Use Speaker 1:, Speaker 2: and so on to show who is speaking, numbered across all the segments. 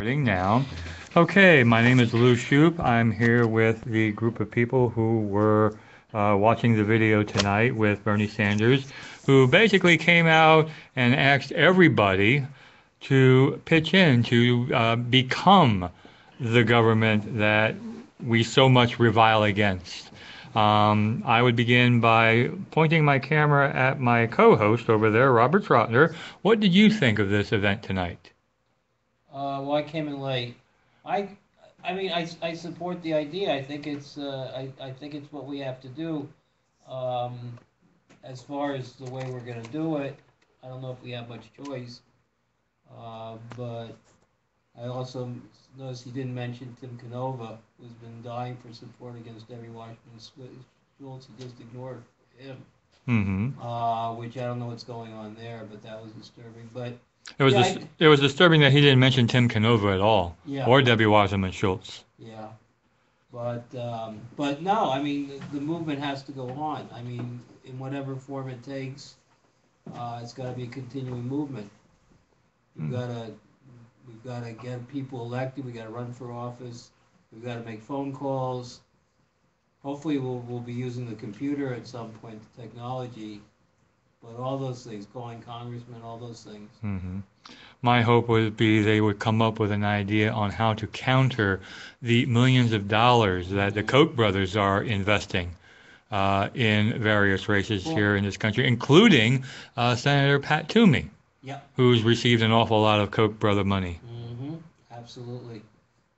Speaker 1: Now. Okay, my name is Lou Shoup. I'm here with the group of people who were watching the video tonight with Bernie Sanders, who basically came out and asked everybody to pitch in to become the government that we so much revile against. I would begin by pointing my camera at my co-host over there, Robert Trotner. What did you think of this event tonight?
Speaker 2: Well, I came in late. I, I support the idea. I think it's what we have to do. Um, as far as the way we're going to do it, I don't know if we have much choice. But I also noticed he didn't mention Tim Canova, who's been dying for support against Debbie Washington Schultz. He just ignored him,
Speaker 1: Mm-hmm.
Speaker 2: which I don't know what's going on there, but that was disturbing. But
Speaker 1: It
Speaker 2: yeah,
Speaker 1: was it was disturbing that he didn't mention Tim Canova at all,
Speaker 2: yeah,
Speaker 1: or Debbie Wasserman Schultz.
Speaker 2: yeah. But no, I mean the movement has to go on. I mean, in whatever form it takes, it's got to be a continuing movement. We've
Speaker 1: Mm.
Speaker 2: got to we've got to get people elected. We got to run for office. We've got to make phone calls. Hopefully, we'll be using the computer at some point, the technology. But all those things, calling congressmen, all those things.
Speaker 1: Mm-hmm. My hope would be they would come up with an idea on how to counter the millions of dollars that the
Speaker 2: Mm-hmm.
Speaker 1: Koch brothers are investing in various races
Speaker 2: Well,
Speaker 1: here in this country, including Senator Pat Toomey,
Speaker 2: yeah.
Speaker 1: who's received an awful lot of Koch brother money.
Speaker 2: Mm-hmm. Absolutely.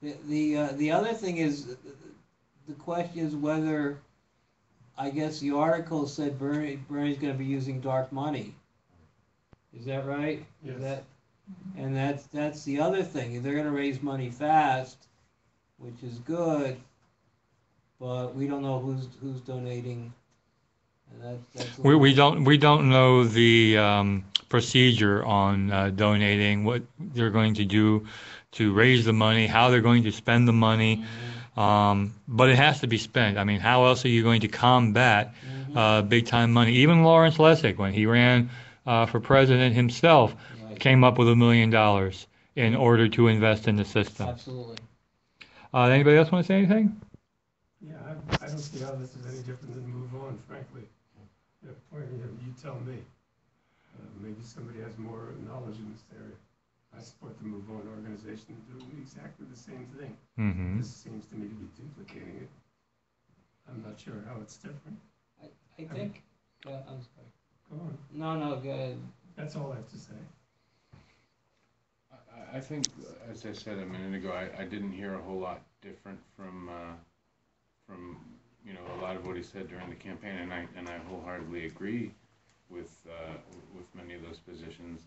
Speaker 2: The other thing is the question is whether I guess the article said Bernie's going to be using dark money. Is that right?
Speaker 3: Yes.
Speaker 2: Is that and that's the other thing. They're going to raise money fast, which is good, but we don't know who's donating, and that's a
Speaker 1: We,
Speaker 2: little.
Speaker 1: we don't know the procedure on donating, what they're going to do to raise the money, how they're going to spend the money,
Speaker 2: Mm-hmm.
Speaker 1: but it has to be spent. I mean, how else are you going to combat
Speaker 2: Mm-hmm.
Speaker 1: big time money? Even Lawrence Lessig, when he ran for president himself,
Speaker 2: Right.
Speaker 1: came up with $1 million in order to invest in the system.
Speaker 2: Absolutely.
Speaker 1: Anybody else want to say anything?
Speaker 3: Yeah, I don't see how this is any different than move on, frankly. You tell me. Maybe somebody has more knowledge in this area. I support the Move On organization doing exactly the same thing.
Speaker 1: Mm-hmm.
Speaker 3: This seems to me to be duplicating it. I'm not sure how it's different.
Speaker 2: I think. I'm sorry.
Speaker 3: Go on.
Speaker 2: No, go ahead.
Speaker 3: That's all I have to say.
Speaker 4: I think, as I said a minute ago, I didn't hear a whole lot different from a lot of what he said during the campaign, and I wholeheartedly agree with many of those positions.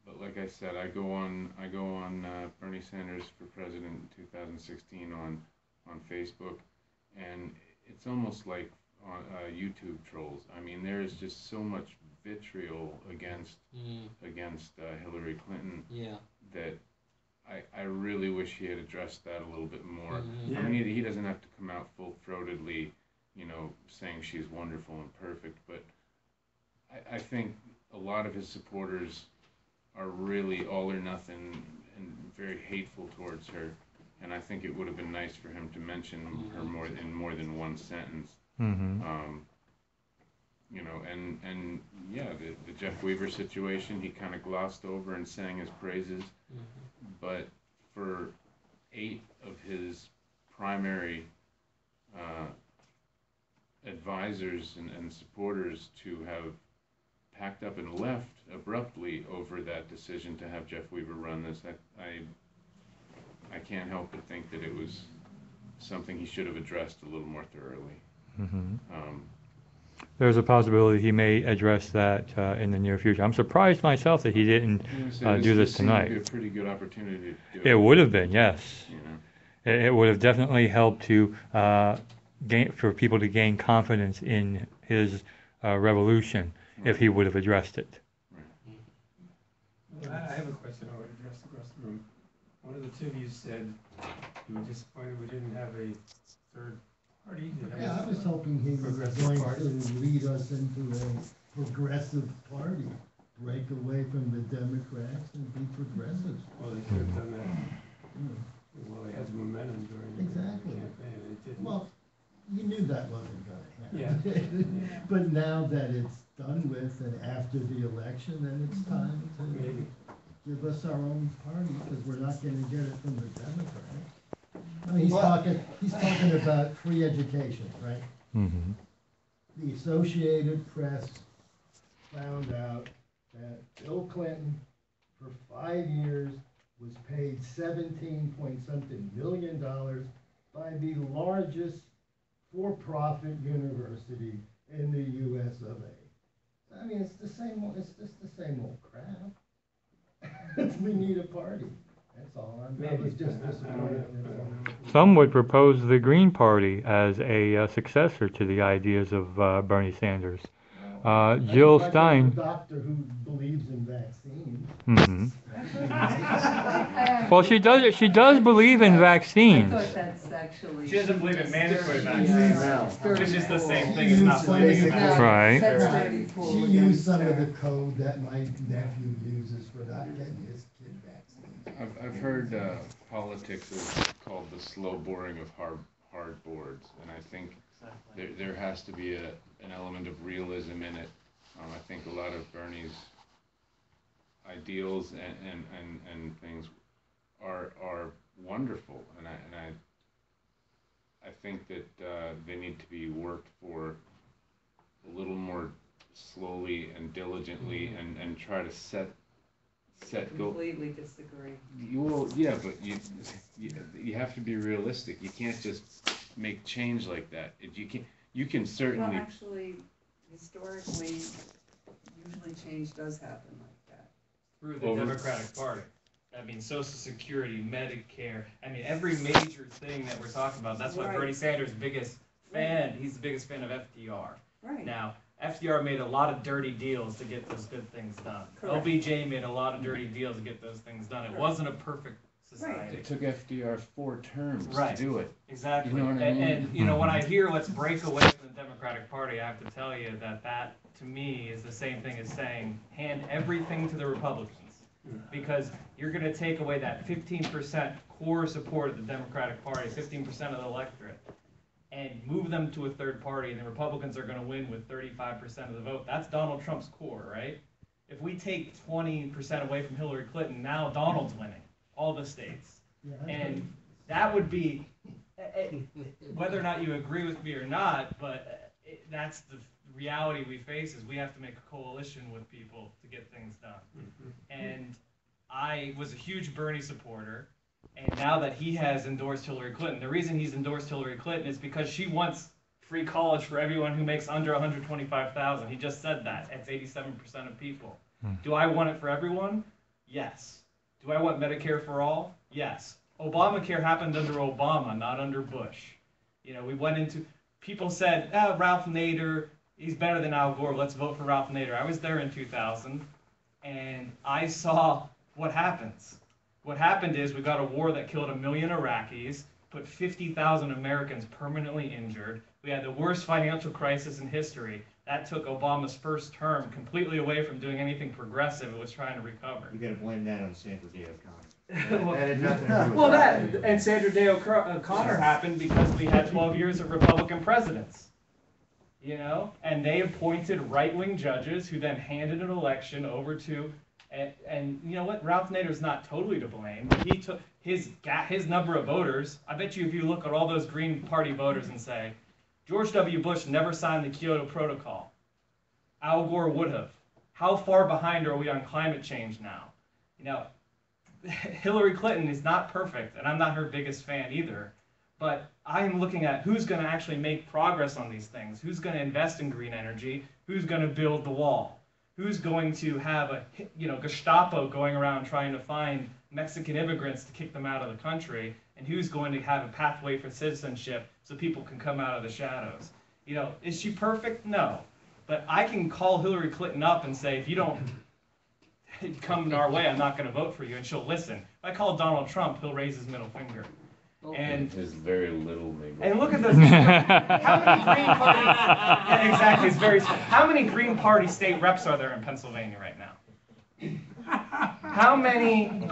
Speaker 4: But like I said, I go on Bernie Sanders for President in 2016 on Facebook, and it's almost like YouTube trolls. I mean, there is just so much vitriol against Hillary Clinton
Speaker 2: Yeah.
Speaker 4: that I really wish he had addressed that a little bit more.
Speaker 2: Mm-hmm.
Speaker 4: I mean, he doesn't have to come out full-throatedly, saying she's wonderful and perfect, but I think a lot of his supporters are really all or nothing and very hateful towards her. And I think it would have been nice for him to mention her more than one sentence.
Speaker 1: Mm-hmm.
Speaker 4: And yeah, the Jeff Weaver situation, he kind of glossed over and sang his praises.
Speaker 2: Mm-hmm.
Speaker 4: But for 8 of his primary advisors and supporters to have packed up and left abruptly over that decision to have Jeff Weaver run this, I can't help but think that it was something he should have addressed a little more thoroughly.
Speaker 1: Mm-hmm. There's a possibility he may address that in the near future. I'm surprised myself that he didn't do this tonight.
Speaker 4: It would be a pretty good opportunity to do
Speaker 1: it. It would have been, yes.
Speaker 4: You know.
Speaker 1: It would have definitely helped to for people to gain confidence in his revolution if he would have addressed it.
Speaker 3: Well, I have a question I would address across the room. One of the two of you said you were disappointed we didn't have a third party.
Speaker 5: Yeah, I was hoping he was going to lead us into a progressive party, break away from the Democrats and be progressives.
Speaker 3: Well, they could have done
Speaker 5: But now that it's done with and after the election, then it's time to
Speaker 3: Maybe.
Speaker 5: give us our own party, because we're not gonna get it from the Democrats. I mean, he's talking about free education, right?
Speaker 1: Mm-hmm.
Speaker 5: The Associated Press found out that Bill Clinton, for 5 years, was paid 17 point something million dollars by the largest for-profit university in the US of A. I mean, it's just the same old crap. We need a party, that's all. I was just disappointed.
Speaker 1: Some would propose the Green Party as a successor to the ideas of Bernie Sanders. Jill
Speaker 5: Like
Speaker 1: Stein.
Speaker 5: a doctor who believes in vaccines.
Speaker 1: Mm-hmm. Well, she does. She does believe in
Speaker 6: I
Speaker 1: vaccines.
Speaker 6: thought that's actually.
Speaker 7: She doesn't believe in mandatory
Speaker 6: vaccines,
Speaker 7: vaccines, which is the same thing
Speaker 5: She
Speaker 7: as not
Speaker 5: used
Speaker 7: believing in
Speaker 5: some-
Speaker 7: vaccines.
Speaker 1: Right.
Speaker 6: That's
Speaker 5: Right.
Speaker 6: dirty pool
Speaker 5: She
Speaker 6: against
Speaker 5: used some of
Speaker 6: her.
Speaker 5: the code that my nephew uses for not getting his kid vaccinated.
Speaker 4: I've heard politics is called the slow boring of hard boards, and I think there has to be an element of realism in it. I think a lot of Bernie's ideals and things are wonderful, and I think that they need to be worked for a little more slowly and diligently, and try to set go.
Speaker 6: Completely disagree.
Speaker 4: Well, yeah, but you have to be realistic. You can't just make change like that. You can
Speaker 6: Well,
Speaker 4: certainly.
Speaker 6: actually, historically, usually change does happen like that.
Speaker 7: Through the
Speaker 4: Over-
Speaker 7: Democratic Party. I mean, Social Security, Medicare. I mean, every major thing that we're talking about. That's why
Speaker 6: Right.
Speaker 7: Bernie Sanders' biggest fan. He's the biggest fan of FDR.
Speaker 6: Right.
Speaker 7: Now, FDR made a lot of dirty deals to get those good things done.
Speaker 6: Correct.
Speaker 7: LBJ made a lot of dirty deals to get those things done. It
Speaker 6: Correct.
Speaker 7: wasn't a perfect society.
Speaker 4: It took FDR 4 terms
Speaker 7: Right.
Speaker 4: to do it.
Speaker 7: Exactly.
Speaker 4: You know what I mean?
Speaker 7: And you know, when I hear let's break away from the Democratic Party, I have to tell you that to me is the same thing as saying hand everything to the Republicans. Because you're going to take away that 15% core support of the Democratic Party, 15% of the electorate, and move them to a third party, and the Republicans are going to win with 35% of the vote. That's Donald Trump's core, right? If we take 20% away from Hillary Clinton, now Donald's winning all the states.
Speaker 5: Yeah,
Speaker 7: And that would be, whether or not you agree with me or not, but that's the reality we face is we have to make a coalition with people to get things done. And I was a huge Bernie supporter, and now that he has endorsed Hillary Clinton, the reason he's endorsed Hillary Clinton is because she wants free college for everyone who makes under $125,000. He just said that. That's 87% of people. Do I want it for everyone? Yes. Do I want Medicare for all? Yes. Obamacare happened under Obama, not under Bush. You know, we went into, people said, Ralph Nader, he's better than Al Gore, let's vote for Ralph Nader. I was there in 2000, and I saw what happens. What happened is we got a war that killed 1 million Iraqis, put 50,000 Americans permanently injured. We had the worst financial crisis in history. That took Obama's first term completely away from doing anything progressive. It was trying to recover.
Speaker 8: You gotta blame that on Sandra Day O'Connor.
Speaker 7: Well,
Speaker 8: That had nothing to do with
Speaker 7: Well,
Speaker 8: that.
Speaker 7: that and Sandra Day O'Connor happened because we had 12 years of Republican presidents, you know, and they appointed right-wing judges who then handed an election over to, and you know what, Ralph Nader's not totally to blame, but he took his number of voters. I bet you if you look at all those Green Party voters and say, George W. Bush never signed the Kyoto Protocol. Al Gore would have. How far behind are we on climate change now? You know, Hillary Clinton is not perfect, and I'm not her biggest fan either. But I'm looking at who's going to actually make progress on these things. Who's going to invest in green energy? Who's going to build the wall? Who's going to have a, you know, Gestapo going around trying to find Mexican immigrants to kick them out of the country? And who's going to have a pathway for citizenship so people can come out of the shadows? You know, is she perfect? No. But I can call Hillary Clinton up and say, if you don't come our way, I'm not going to vote for you, and she'll listen. If I call Donald Trump, he'll raise his middle finger. And
Speaker 4: There's very little maybe.
Speaker 7: and look at this. How many Green Party? Yeah, exactly. It's very. How many Green Party state reps are there in Pennsylvania right now? How many?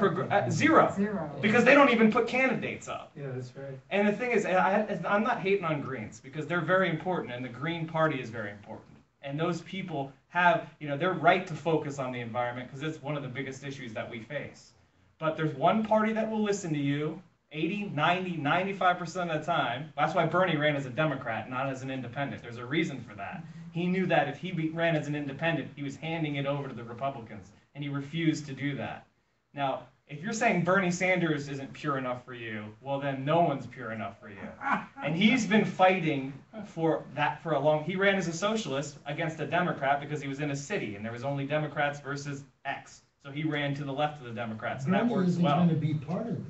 Speaker 7: Zero.
Speaker 6: Zero.
Speaker 7: Because they don't even put candidates up.
Speaker 3: Yeah, that's right.
Speaker 7: And the thing is, I'm not hating on Greens because they're very important, and the Green Party is very important. And those people have, they're right to focus on the environment because it's one of the biggest issues that we face. But there's one party that will listen to you 80, 90, 95% of the time. That's why Bernie ran as a Democrat, not as an independent. There's a reason for that. He knew that if he ran as an independent, he was handing it over to the Republicans, and he refused to do that. Now, if you're saying Bernie Sanders isn't pure enough for you, well then no one's pure enough for you. And he's been fighting for that for a long. He ran as a socialist against a Democrat because he was in a city and there was only Democrats versus X. So he ran to the left of the Democrats, and that
Speaker 5: Bernie
Speaker 7: works
Speaker 5: isn't
Speaker 7: well.
Speaker 5: going to be part of this.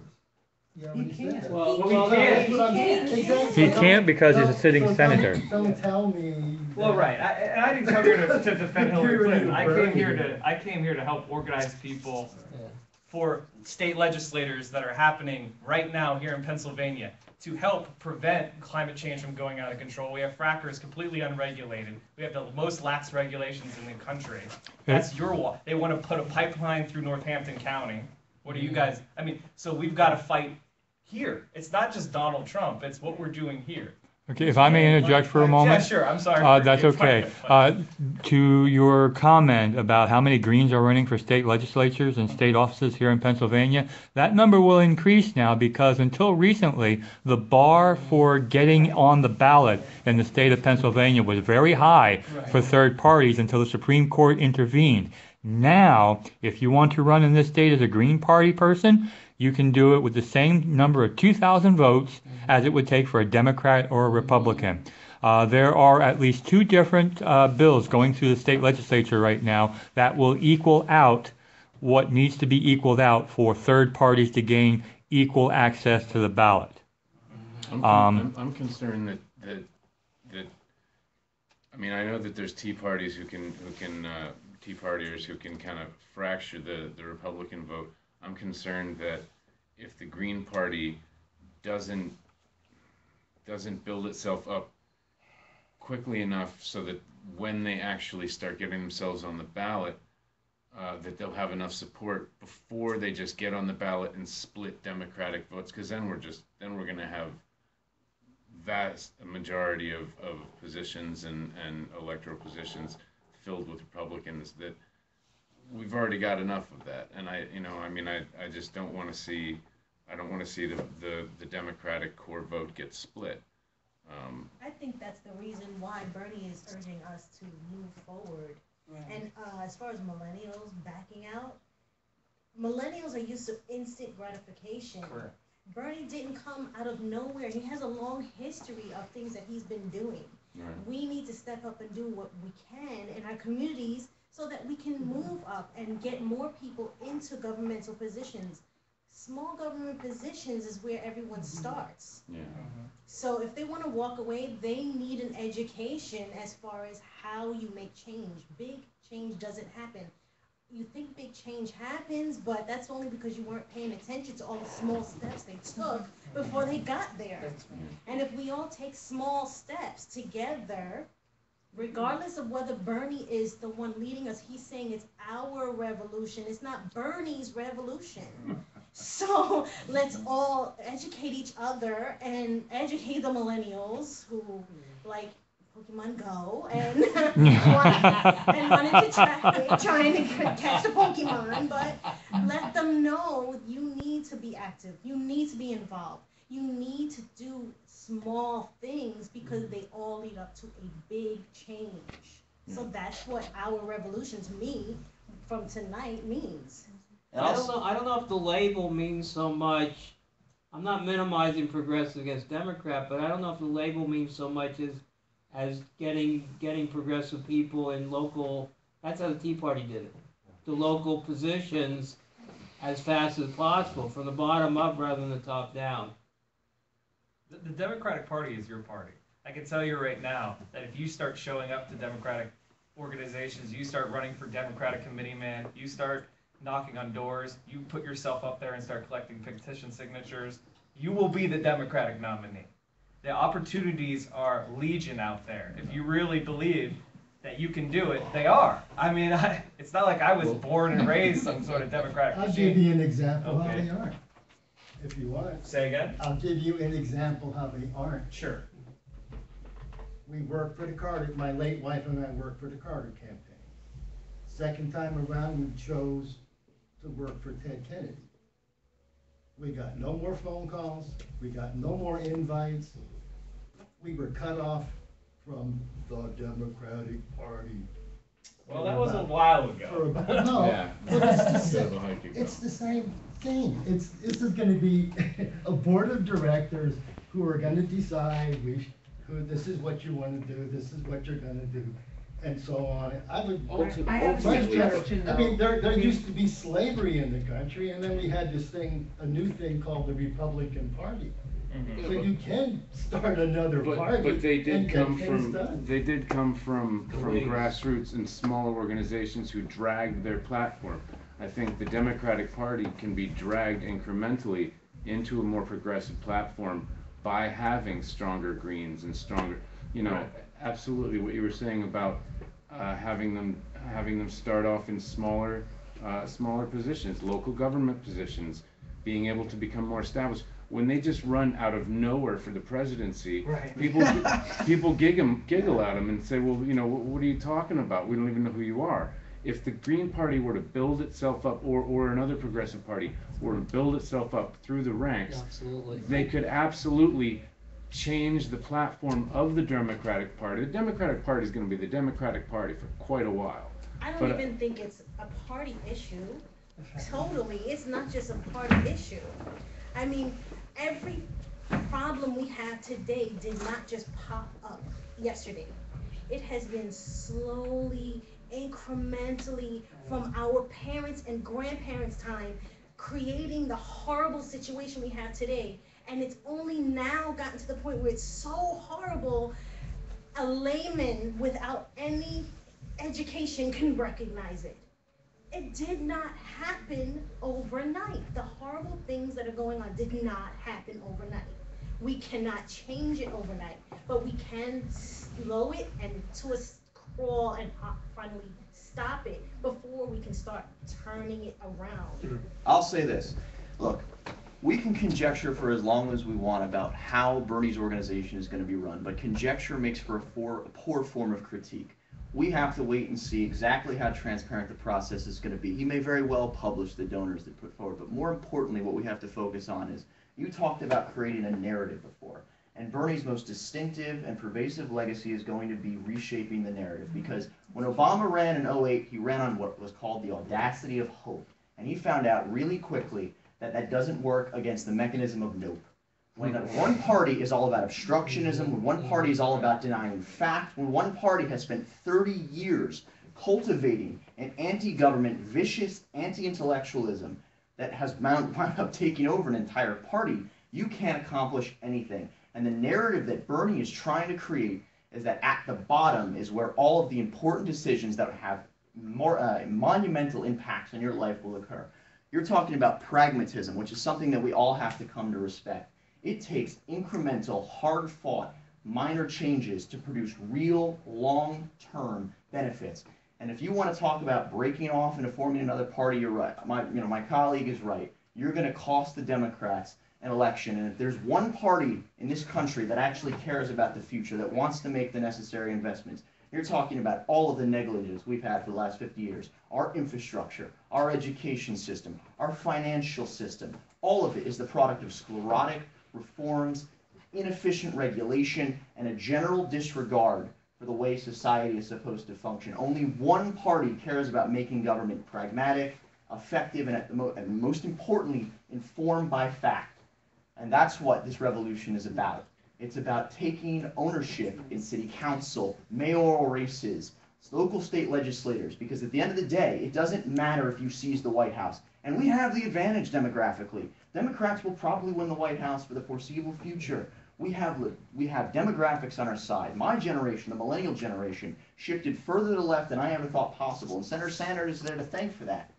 Speaker 6: He
Speaker 5: already said
Speaker 6: can't.
Speaker 5: that.
Speaker 2: Well,
Speaker 7: He
Speaker 2: well,
Speaker 7: can't.
Speaker 5: Exactly.
Speaker 1: He can't because he's a sitting
Speaker 5: So
Speaker 1: senator.
Speaker 5: Don't tell me.
Speaker 7: Well, right. And I didn't come here to defend Hillary
Speaker 5: You're
Speaker 7: Clinton.
Speaker 5: Bernie.
Speaker 7: I came here to help organize people
Speaker 2: Yeah.
Speaker 7: for state legislators that are happening right now here in Pennsylvania to help prevent climate change from going out of control. We have frackers completely unregulated. We have the most lax regulations in the country. That's your wall. They want to put a pipeline through Northampton County. What are you guys? I mean, so we've got to fight here. It's not just Donald Trump. It's what we're doing here.
Speaker 1: Okay, if I may interject for a moment.
Speaker 7: Yeah, sure. I'm sorry.
Speaker 1: That's okay. To your comment about how many Greens are running for state legislatures and state offices here in Pennsylvania, that number will increase now because until recently, the bar for getting on the ballot in the state of Pennsylvania was very high for third parties until the Supreme Court intervened. Now, if you want to run in this state as a Green Party person, you can do it with the same number of 2,000 votes as it would take for a Democrat or a Republican. There are at least two different bills going through the state legislature right now that will equal out what needs to be equaled out for third parties to gain equal access to the ballot.
Speaker 4: I'm concerned that I mean, I know that there's Tea Parties Tea Partiers who can kind of fracture the Republican vote. I'm concerned that if the Green Party doesn't build itself up quickly enough so that when they actually start getting themselves on the ballot, that they'll have enough support before they just get on the ballot and split Democratic votes, because then we're going to have vast majority of positions and electoral positions filled with Republicans that we've already got enough of that. And I just don't want to see the Democratic core vote get split.
Speaker 9: I think that's the reason why Bernie is urging us to move forward.
Speaker 6: Right.
Speaker 9: And as far as millennials backing out, millennials are used to instant gratification.
Speaker 7: Correct.
Speaker 9: Bernie didn't come out of nowhere. He has a long history of things that he's been doing.
Speaker 4: Right.
Speaker 9: We need to step up and do what we can in our communities so that we can move up and get more people into governmental positions. Small government positions is where everyone starts.
Speaker 4: Yeah.
Speaker 9: So if they want to walk away, they need an education as far as how you make change. Big change doesn't happen. You think big change happens, but that's only because you weren't paying attention to all the small steps they took before they got there. And if we all take small steps together, regardless of whether Bernie is the one leading us, he's saying it's our revolution. It's not Bernie's revolution. So let's all educate each other and educate the millennials who like Pokemon Go and run into traffic trying to catch the Pokemon, but let them know you need to be active. You need to be involved. You need to do small things because they all lead up to a big change. So that's what our revolution to me from tonight means.
Speaker 2: Also, I don't know if the label means so much. I'm not minimizing progressive against Democrat, but I don't know if the label means so much as getting progressive people in local. That's how the Tea Party did it. The local positions as fast as possible, from the bottom up rather than the top down.
Speaker 7: The Democratic Party is your party. I can tell you right now that if you start showing up to Democratic organizations, you start running for Democratic committeeman, you start knocking on doors, you put yourself up there and start collecting petition signatures, you will be the Democratic nominee. The opportunities are legion out there. If you really believe that you can do it, they are. I mean, it's not like I was born and raised some sort of democratic
Speaker 5: I'll give
Speaker 7: machine.
Speaker 5: you an example how
Speaker 7: Okay.
Speaker 5: they aren't, if you want.
Speaker 7: Say again?
Speaker 5: I'll give you an example how they aren't.
Speaker 7: Sure.
Speaker 5: We worked for the Carter, my late wife and I worked for the Carter campaign. Second time around, we chose to work for Ted Kennedy. We got no more phone calls, we got no more invites. We were cut off from the Democratic Party.
Speaker 7: Well, that was a while
Speaker 5: For
Speaker 7: ago.
Speaker 5: about, no,
Speaker 4: Yeah.
Speaker 5: but it's the
Speaker 4: Yeah,
Speaker 5: same,
Speaker 4: the hike you
Speaker 5: it's
Speaker 4: go.
Speaker 5: the same thing. This is gonna be a board of directors who are gonna decide this is what you wanna do, this is what you're gonna do, and so on. I would.
Speaker 6: I have a
Speaker 5: much
Speaker 6: suggestion,
Speaker 5: I mean,
Speaker 6: though.
Speaker 5: there used to be slavery in the country, and then we had a new thing called the Republican Party.
Speaker 7: Mhm.
Speaker 5: So you can start another party
Speaker 4: But they
Speaker 5: and
Speaker 4: did
Speaker 5: get
Speaker 4: come
Speaker 5: things
Speaker 4: from,
Speaker 5: done.
Speaker 4: they did come from
Speaker 2: Wings.
Speaker 4: grassroots and smaller organizations who dragged their platform. I think the Democratic Party can be dragged incrementally into a more progressive platform by having stronger Greens and stronger,
Speaker 7: Right.
Speaker 4: absolutely what you were saying about having them start off in smaller positions, local government positions, being able to become more established. When they just run out of nowhere for the presidency,
Speaker 7: Right.
Speaker 4: people giggle at them and say, well, what are you talking about? We don't even know who you are. If the Green Party were to build itself up, or another progressive party were to build itself up through the ranks,
Speaker 2: Absolutely.
Speaker 4: they could absolutely change the platform of the Democratic Party. The Democratic Party is going to be the Democratic Party for quite a while.
Speaker 9: I don't
Speaker 4: But,
Speaker 9: even think it's a party issue. Totally, it's not just a party issue. I mean, every problem we have today did not just pop up yesterday. It has been slowly, incrementally, from our parents' and grandparents' time, creating the horrible situation we have today. And it's only now gotten to the point where it's so horrible, a layman without any education can recognize it. It did not happen overnight. The horrible things that are going on did not happen overnight. We cannot change it overnight, but we can slow it and to a crawl and finally stop it before we can start turning it around.
Speaker 10: I'll say this. Look, we can conjecture for as long as we want about how Bernie's organization is going to be run, but conjecture makes for a poor form of critique. We have to wait and see exactly how transparent the process is going to be. He may very well publish the donors that put forward, but more importantly, what we have to focus on is, you talked about creating a narrative before, and Bernie's most distinctive and pervasive legacy is going to be reshaping the narrative, because when Obama ran in 2008, he ran on what was called the audacity of hope, and he found out really quickly that that doesn't work against the mechanism of nope. When one party is all about obstructionism, when one party is all about denying fact, when one party has spent 30 years cultivating an anti-government, vicious anti-intellectualism that has wound up taking over an entire party, you can't accomplish anything. And the narrative that Bernie is trying to create is that at the bottom is where all of the important decisions that have more monumental impacts on your life will occur. You're talking about pragmatism, which is something that we all have to come to respect. It takes incremental, hard-fought, minor changes to produce real, long-term benefits. And if you want to talk about breaking off and forming another party, you're right. My colleague is right. You're going to cost the Democrats an election. And if there's one party in this country that actually cares about the future, that wants to make the necessary investments, you're talking about all of the negligence we've had for the last 50 years. Our infrastructure, our education system, our financial system, all of it is the product of sclerotic reforms, inefficient regulation, and a general disregard for the way society is supposed to function. Only one party cares about making government pragmatic, effective, and most importantly, informed by fact. And that's what this revolution is about. It's about taking ownership in city council, mayoral races, local state legislators, because at the end of the day, it doesn't matter if you seize the White House. And we have the advantage demographically. Democrats will probably win the White House for the foreseeable future. We have demographics on our side. My generation, the millennial generation, shifted further to the left than I ever thought possible, and Senator Sanders is there to thank for that.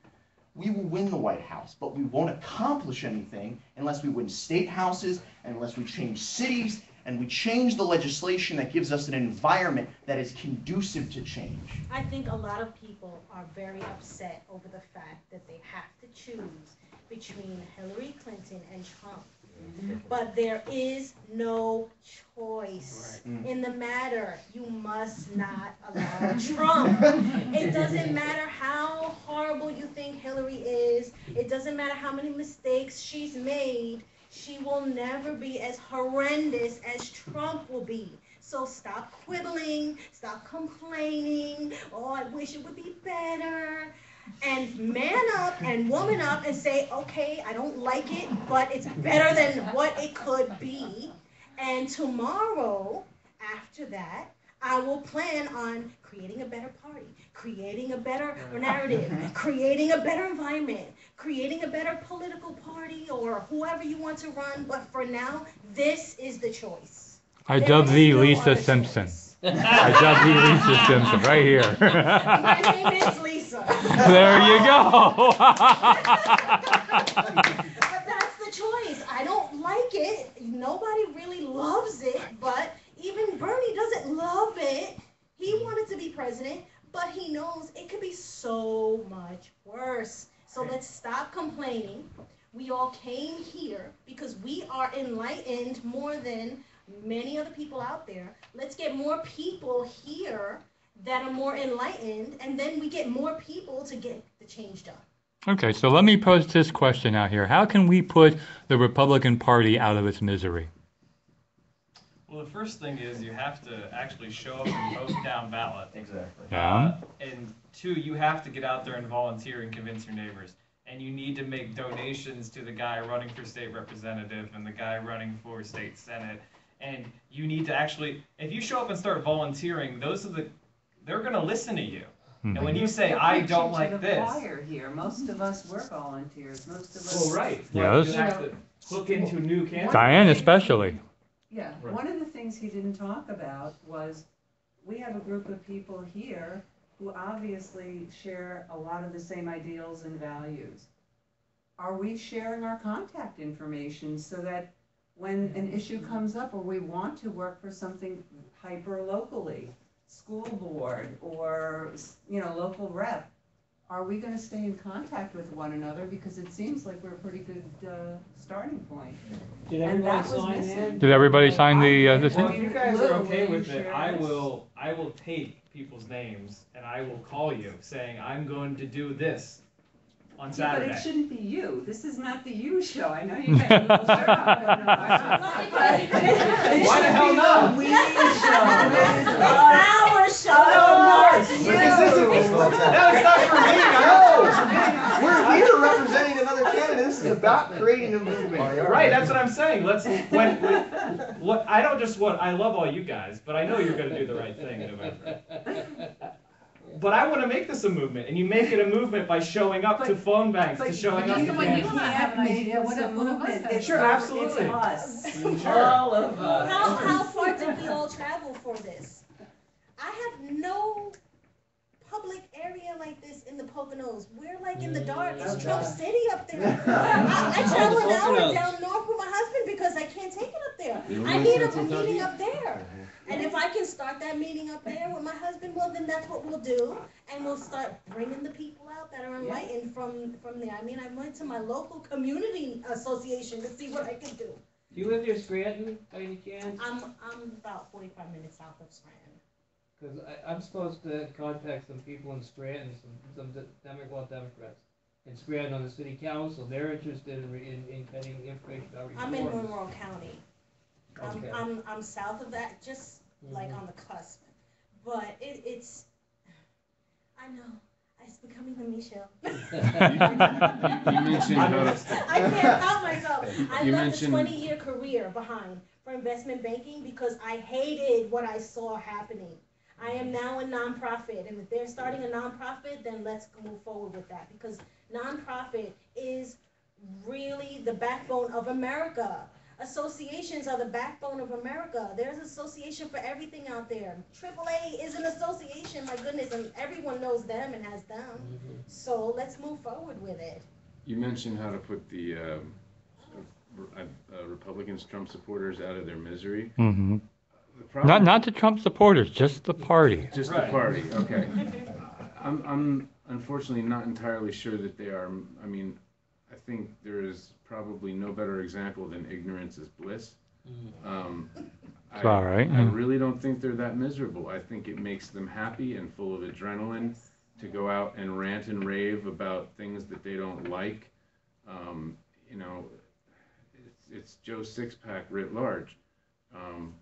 Speaker 10: We will win the White House, but we won't accomplish anything unless we win state houses, and unless we change cities, and we change the legislation that gives us an environment that is conducive to change.
Speaker 9: I think a lot of people are very upset over the fact that they have to choose between Hillary Clinton and Trump. But there is no choice in the matter. You must not allow Trump. It doesn't matter how horrible you think Hillary is. It doesn't matter how many mistakes she's made. She will never be as horrendous as Trump will be. So stop quibbling, stop complaining. Oh, I wish it would be better. And man up and woman up and say, okay, I don't like it, but it's better than what it could be. And tomorrow, after that, I will plan on creating a better party, creating a better narrative, creating a better environment, creating a better political party or whoever you want to run. But for now, this is the choice.
Speaker 1: I dub thee Lisa Simpson. I dub thee Lisa Simpson right here.
Speaker 9: My name is Lisa.
Speaker 1: There you go.
Speaker 9: But that's the choice. I don't like it. Nobody really loves it, but even Bernie doesn't love it. He wanted to be president, but he knows it could be so much worse. So let's stop complaining. We all came here because we are enlightened more than many other people out there. Let's get more people here that are more enlightened, and then we get more people to get the change done.
Speaker 1: Okay, so let me pose this question out here. How can we put the Republican Party out of its misery?
Speaker 7: Well, the first thing is you have to actually show up and vote down ballot.
Speaker 8: Exactly.
Speaker 1: Yeah.
Speaker 7: And two, you have to get out there and volunteer and convince your neighbors. And you need to make donations to the guy running for state representative and the guy running for state senate. And you need to actually, if you show up and start volunteering, they're going to listen to you.
Speaker 1: Mm-hmm.
Speaker 7: And when you say, I don't like this.
Speaker 6: Choir here. Most of us were volunteers. Most of us.
Speaker 7: Well, right.
Speaker 1: Yes.
Speaker 7: You have to look into new candidates.
Speaker 1: Diane especially.
Speaker 6: Yeah.
Speaker 7: Right.
Speaker 6: One of the things he didn't talk about was we have a group of people here who obviously share a lot of the same ideals and values. Are we sharing our contact information so that when an issue comes up or we want to work for something hyper locally, school board or local rep, are we going to stay in contact with one another? Because it seems like we're a pretty good starting point.
Speaker 2: Did
Speaker 6: And
Speaker 2: everybody
Speaker 6: that was
Speaker 2: sign
Speaker 6: missing.
Speaker 2: in?
Speaker 1: Did everybody sign this
Speaker 7: Well,
Speaker 1: thing?
Speaker 7: if you guys are okay with it,
Speaker 6: Share
Speaker 7: I
Speaker 6: this.
Speaker 7: will tape people's names and I will call you saying I'm going to do this on
Speaker 6: Yeah,
Speaker 7: Saturday.
Speaker 6: but it shouldn't be you. This is not the you show. I know you got a little shirt on.
Speaker 7: Why the hell not?
Speaker 6: We show.
Speaker 9: Our show.
Speaker 7: No, it's not for me. I know.
Speaker 10: We're here representing another candidate. This is about creating a movement.
Speaker 7: Right, that's what I'm saying. I love all you guys, but I know you're going to do the right thing in November. But I want to make this a movement, and you make it a movement by showing up to phone banks, to showing up to
Speaker 6: Even when you
Speaker 7: candidates.
Speaker 6: can't make this a movement, it's
Speaker 7: Sure, absolutely.
Speaker 6: It's us.
Speaker 7: Sure.
Speaker 6: All of us.
Speaker 9: How far did we all travel for this? I have no public area like this in the Poconos. We're like in the dark. It's Trump City up there. I travel an hour down north with my husband because I can't take it up there. I need a meeting up there. And if I can start that meeting up there with my husband, well, then that's what we'll do. And we'll start bringing the people out that are enlightened from there. I mean, I went to my local community association to see what I could do.
Speaker 2: Do you live near Scranton by any chance?
Speaker 9: I'm about 45 minutes south of Scranton.
Speaker 2: Because I'm supposed to contact some people in Scranton, some Democrats in Scranton on the city council. They're interested in getting information about reforms.
Speaker 9: I'm in Monroe County.
Speaker 2: Okay.
Speaker 9: I'm south of that, just like on the cusp. But it's, I know, it's becoming the Michelle.
Speaker 4: You mentioned
Speaker 9: I can't help myself. I
Speaker 4: You
Speaker 9: left a
Speaker 4: mentioned-
Speaker 9: 20-year career behind for investment banking because I hated what I saw happening. I am now a nonprofit, and if they're starting a nonprofit, then let's move forward with that because nonprofit is really the backbone of America. Associations are the backbone of America. There's an association for everything out there. AAA is an association, my goodness, and everyone knows them and has them. So let's move forward with it.
Speaker 4: You mentioned how to put the Republicans, Trump supporters out of their misery.
Speaker 1: Mm-hmm.
Speaker 4: The problem,
Speaker 1: Not the Trump supporters, just the party.
Speaker 4: just the
Speaker 7: Right.
Speaker 4: party, okay. I'm unfortunately not entirely sure that they are. I mean, I think there is probably no better example than ignorance is bliss.
Speaker 1: It's all right.
Speaker 4: I really don't think they're that miserable. I think it makes them happy and full of adrenaline to go out and rant and rave about things that they don't like. You know, it's Joe Sixpack writ large. I'm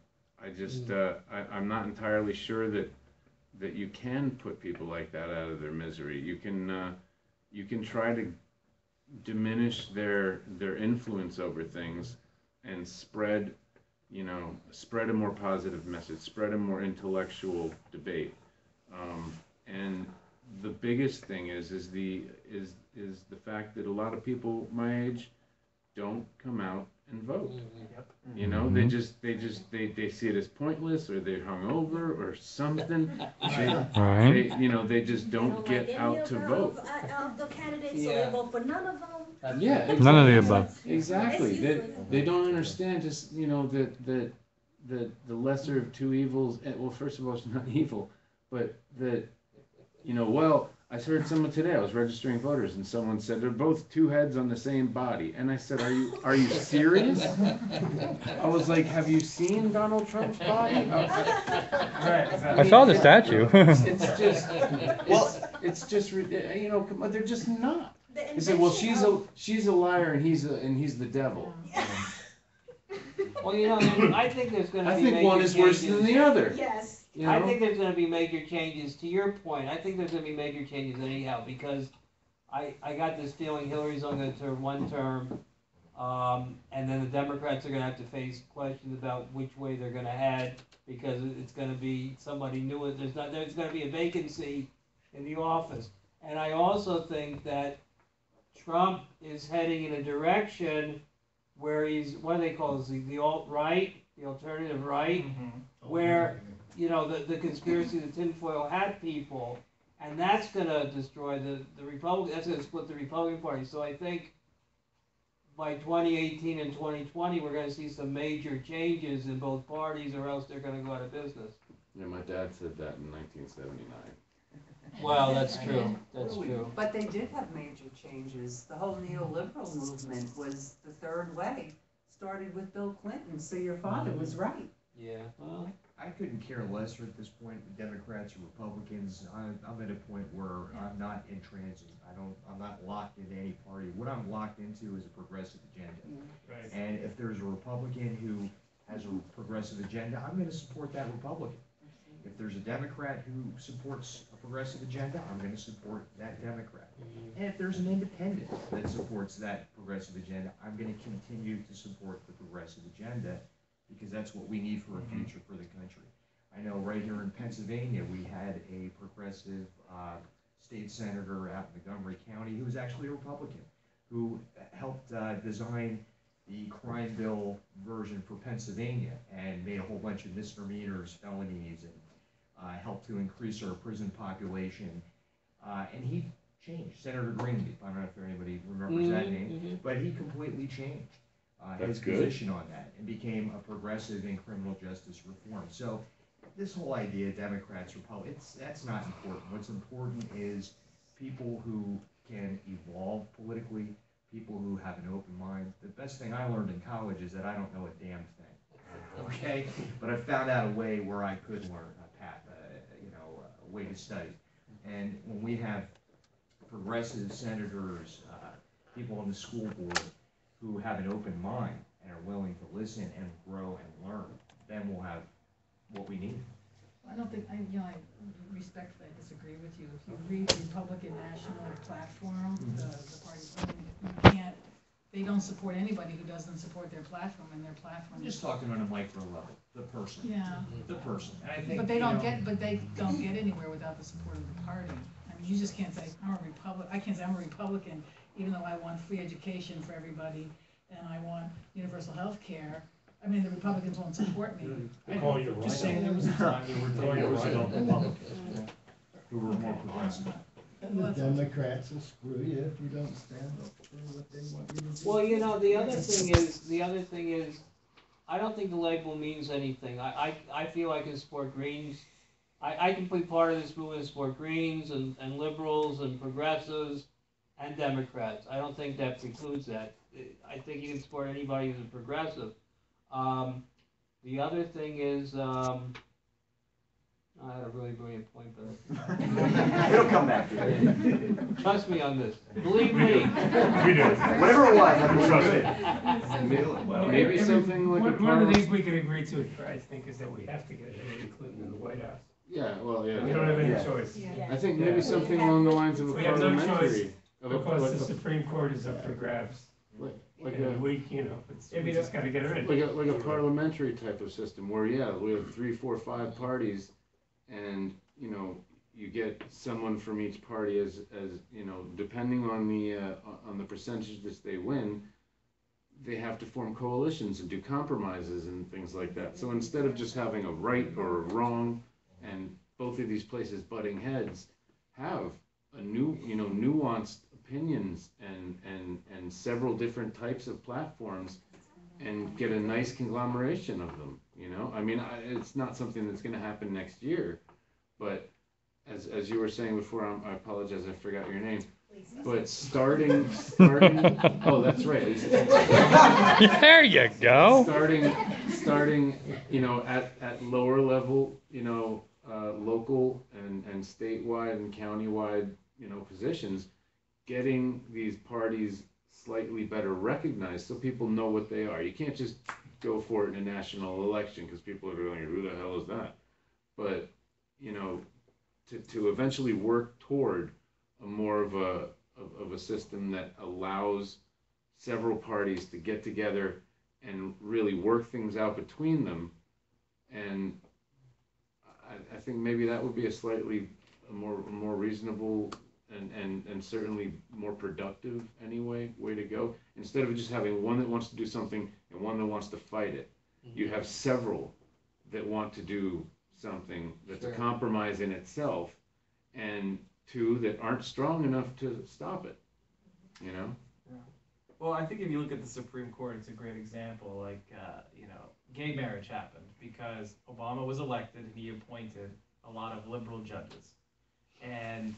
Speaker 4: not entirely sure that you can put people like that out of their misery. You can try to diminish their influence over things and spread a more positive message, spread a more intellectual debate. And the biggest thing is the fact that a lot of people my age don't come out and vote. You know, they see it as pointless, or they're hungover or something.
Speaker 1: Right.
Speaker 4: They just don't get out to vote.
Speaker 9: The candidates, so
Speaker 2: Yeah.
Speaker 9: they vote for none of them.
Speaker 4: Yeah, exactly.
Speaker 1: None of the above.
Speaker 4: Exactly. They don't understand just that the lesser of two evils. Well, first of all, it's not evil, but that well, I heard someone today. I was registering voters, and someone said they're both two heads on the same body, and I said, "Are you serious?" I was like, "Have you seen Donald Trump's body?"
Speaker 7: Right,
Speaker 1: I saw the statue.
Speaker 4: It's just come on, they're just not. He said, "Well, she's a liar, and he's the devil."
Speaker 2: Well, I think there's going to
Speaker 4: I
Speaker 2: be
Speaker 4: think
Speaker 2: major
Speaker 4: one is worse
Speaker 2: changes.
Speaker 4: than the other.
Speaker 9: Yes.
Speaker 4: You know?
Speaker 2: I think there's going to be major changes. To your point, I think there's going to be major changes anyhow, because I got this feeling Hillary's only going to serve one term, and then the Democrats are going to have to face questions about which way they're going to head, because it's going to be somebody new. There's going to be a vacancy in the office. And I also think that Trump is heading in a direction where he's, what do they call this, the alt-right, the alternative right, where, the conspiracy, the tinfoil hat people, and that's going to destroy the Republican, that's going to split the Republican Party. So I think by 2018 and 2020, we're going to see some major changes in both parties, or else they're going to go out of business.
Speaker 4: Yeah, my dad said that in 1979.
Speaker 2: Well, that's true. That's true.
Speaker 6: But they did have major changes. The whole neoliberal movement was the third way. Started with Bill Clinton, so your father was right.
Speaker 2: Yeah. Well,
Speaker 8: I couldn't care less at this point, Democrats or Republicans. I'm at a point where I'm not intransigent. I'm not locked into any party. What I'm locked into is a progressive agenda.
Speaker 7: Right.
Speaker 8: And if there's a Republican who has a progressive agenda, I'm going to support that Republican. If there's a Democrat who supports a progressive agenda, I'm going to support that Democrat. And if there's an independent that supports that progressive agenda, I'm going to continue to support the progressive agenda, because that's what we need for a future for the country. I know right here in Pennsylvania, we had a progressive state senator out in Montgomery County who was actually a Republican, who helped design the crime bill version for Pennsylvania and made a whole bunch of misdemeanors, felonies, and helped to increase our prison population. And he changed. Senator Greenleaf, I don't know if anybody remembers that name, but he completely changed his position on that and became a progressive in criminal justice reform. So this whole idea, Democrats, Republicans, that's not important. What's important is people who can evolve politically, people who have an open mind. The best thing I learned in college is that I don't know a damn thing, okay? But I found out a way where I could learn a path, a way to study. And when we have progressive senators, people on the school board who have an open mind and are willing to listen and grow and learn, then we'll have what we need.
Speaker 11: I don't think, I respectfully disagree with you. If you read the Republican National Platform, the party, you can't, they don't support anybody who doesn't support their platform, and their platform.
Speaker 8: I'm just talking on a micro level, the person.
Speaker 11: Yeah.
Speaker 8: The person. And I think,
Speaker 11: But they don't get anywhere without the support of the party. I mean, you just can't say, I can't say I'm a Republican, even though I want free education for everybody, and I want universal health care. I mean, the Republicans won't support me.
Speaker 8: Just saying there was a time there were Republicans who were more progressive.
Speaker 5: And the Democrats will screw you if you don't stand up for what they want you to do.
Speaker 2: Well, the other thing is, I don't think the label means anything. I feel I can support Greens. I can be part of this movement and support Greens and liberals and progressives and Democrats. I don't think that precludes that. I think you can support anybody who's a progressive. The other thing is, I had a really brilliant point, but
Speaker 10: It'll come back to you.
Speaker 2: trust me on this. Believe me.
Speaker 3: We do.
Speaker 10: Whatever it was, I trust it.
Speaker 3: Well,
Speaker 4: Maybe something like a
Speaker 3: one of the
Speaker 4: parliament-
Speaker 3: things we can agree to, I think, is that we have to get Hillary Clinton in the White House.
Speaker 4: Yeah, well, yeah.
Speaker 3: We don't have any
Speaker 10: Yeah.
Speaker 3: choice.
Speaker 4: I think maybe something along the lines of a
Speaker 3: We have no choice,
Speaker 4: parliamentary,
Speaker 3: Because the Supreme Court is up for grabs.
Speaker 4: like
Speaker 3: And
Speaker 4: a,
Speaker 3: we just gotta get her in.
Speaker 4: like a parliamentary type of system where, yeah, we have 3, 4, 5 parties, and, you get someone from each party as depending on the percentage that they win, they have to form coalitions and do compromises and things like that. So instead of just having a right or a wrong, and both of these places butting heads, have a nuanced opinions and several different types of platforms, and get a nice conglomeration of them. I mean, it's not something that's going to happen next year, but as you were saying before, I apologize, I forgot your name. But starting, oh, that's right. Lisa Simpson.
Speaker 1: There you go.
Speaker 4: Starting, at lower level, local and statewide and countywide, positions, getting these parties slightly better recognized so people know what they are. You can't just go for it in a national election because people are going, who the hell is that? But, to eventually work toward a more of a system that allows several parties to get together and really work things out between them. And I think maybe that would be a more reasonable and certainly more productive way to go. Instead of just having one that wants to do something and one that wants to fight it, you have several that want to do something that's a compromise in itself, and 2 that aren't strong enough to stop it.
Speaker 7: Well, I think if you look at the Supreme Court, it's a great example. Like, gay marriage happened because Obama was elected and he appointed a lot of liberal judges. And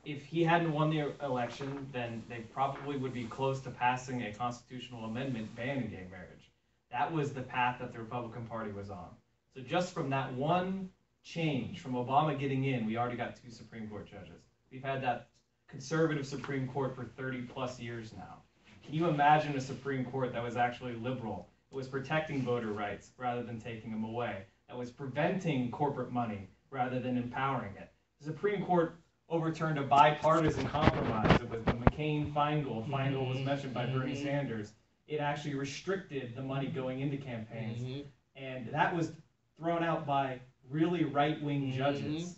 Speaker 7: if he hadn't won the election, then they probably would be close to passing a constitutional amendment banning gay marriage. That was the path that the Republican Party was on. So just from that one change, from Obama getting in, we already got 2 Supreme Court judges. We've had that conservative Supreme Court for 30 plus years now. Can you imagine a Supreme Court that was actually liberal, that was protecting voter rights rather than taking them away, that was preventing corporate money rather than empowering it? The Supreme Court overturned a bipartisan compromise. It was the McCain-Feingold. Feingold was mentioned by Bernie Sanders. It actually restricted the money going into campaigns. And that was thrown out by really right-wing judges.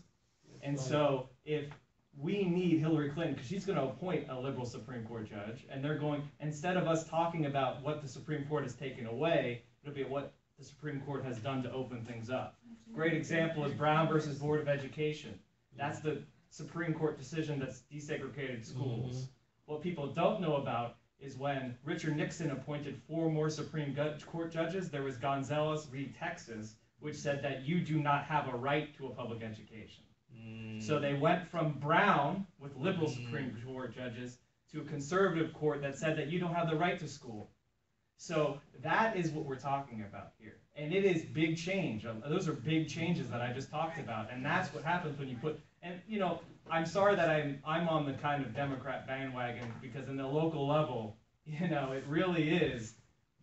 Speaker 7: And so if we need Hillary Clinton, because she's going to appoint a liberal Supreme Court judge, and they're going, instead of us talking about what the Supreme Court has taken away, it'll be what the Supreme Court has done to open things up. Great example is Brown versus Board of Education. That's the Supreme Court decision that's desegregated schools. What people don't know about is when Richard Nixon appointed 4 more Supreme Court judges, there was Gonzales v. Texas, which said that you do not have a right to a public education. So they went from Brown, with liberal Supreme Court judges, to a conservative court that said that you don't have the right to school. So that is what we're talking about here. And it is big change. Those are big changes that I just talked about. And that's what happens when you put, and I'm sorry that I'm on the kind of Democrat bandwagon, because in the local level, it really is,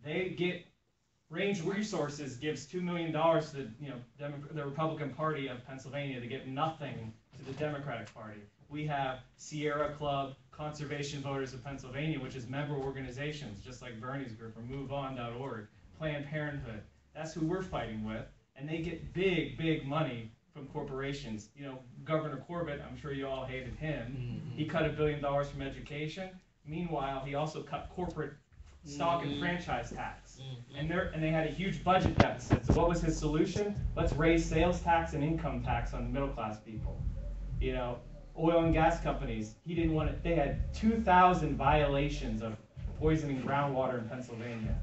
Speaker 7: they get, Range Resources gives $2 million to the Republican Party of Pennsylvania to get nothing to the Democratic Party. We have Sierra Club, Conservation Voters of Pennsylvania, which is member organizations, just like Bernie's group, or MoveOn.org, Planned Parenthood. That's who we're fighting with, and they get big, big money from corporations. Governor Corbett, I'm sure you all hated him. He cut $1 billion from education. Meanwhile, he also cut corporate stock and franchise tax. And they had a huge budget deficit. So what was his solution? Let's raise sales tax and income tax on middle class people. oil and gas companies, he didn't want it, they had 2,000 violations of poisoning groundwater in Pennsylvania.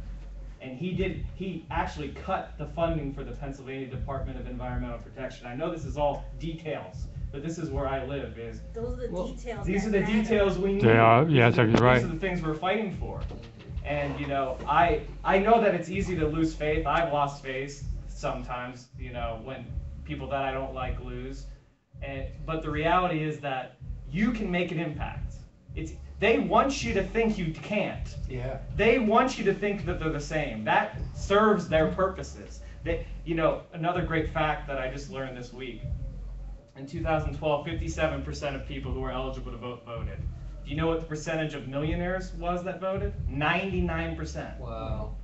Speaker 7: And he actually cut the funding for the Pennsylvania Department of Environmental Protection. I know this is all details, but this is where I live.
Speaker 9: Those are the details.
Speaker 7: These are
Speaker 9: that
Speaker 7: the
Speaker 9: matter.
Speaker 7: details we need.
Speaker 1: They are, yeah, that's exactly right.
Speaker 7: These are the things we're fighting for. And, you know, I know that it's easy to lose faith. I've lost faith sometimes, you know, when people that I don't like lose. But the reality is that you can make an impact. They want you to think you can't.
Speaker 2: Yeah.
Speaker 7: They want you to think that they're the same. That serves their purposes. You know, another great fact that I just learned this week. In 2012, 57% of people who were eligible to vote voted. Do you know what the percentage of millionaires was that voted? 99%.
Speaker 2: Wow.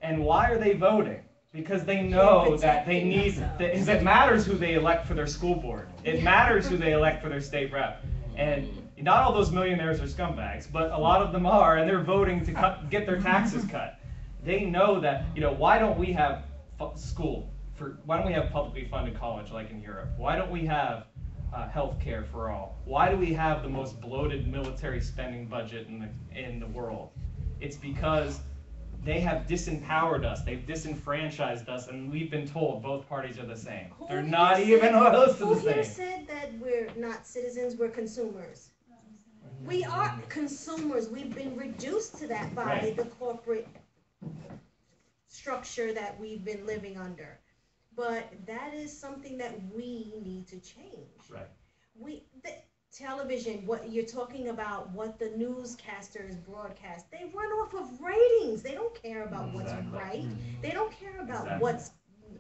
Speaker 7: And why are they voting? Because they know that they need, it matters who they elect for their school board. It matters who they elect for their state rep. And not all those millionaires are scumbags, but a lot of them are, and they're voting to get their taxes cut. They know that, you know, why don't we have why don't we have publicly funded college like in Europe? Why don't we have health care for all? Why do we have the most bloated military spending budget in the world? It's because they have disempowered us, they've disenfranchised us, and we've been told both parties are the same. They're not even close to the same.
Speaker 9: Who here said that we're not citizens, we're consumers? We are consumers. We've been reduced to that by the corporate structure that we've been living under. But that is something that we need to change.
Speaker 7: Right.
Speaker 9: The television, what you're talking about, what the newscasters broadcast, they run off of ratings. They don't care about what's right. They don't care about what's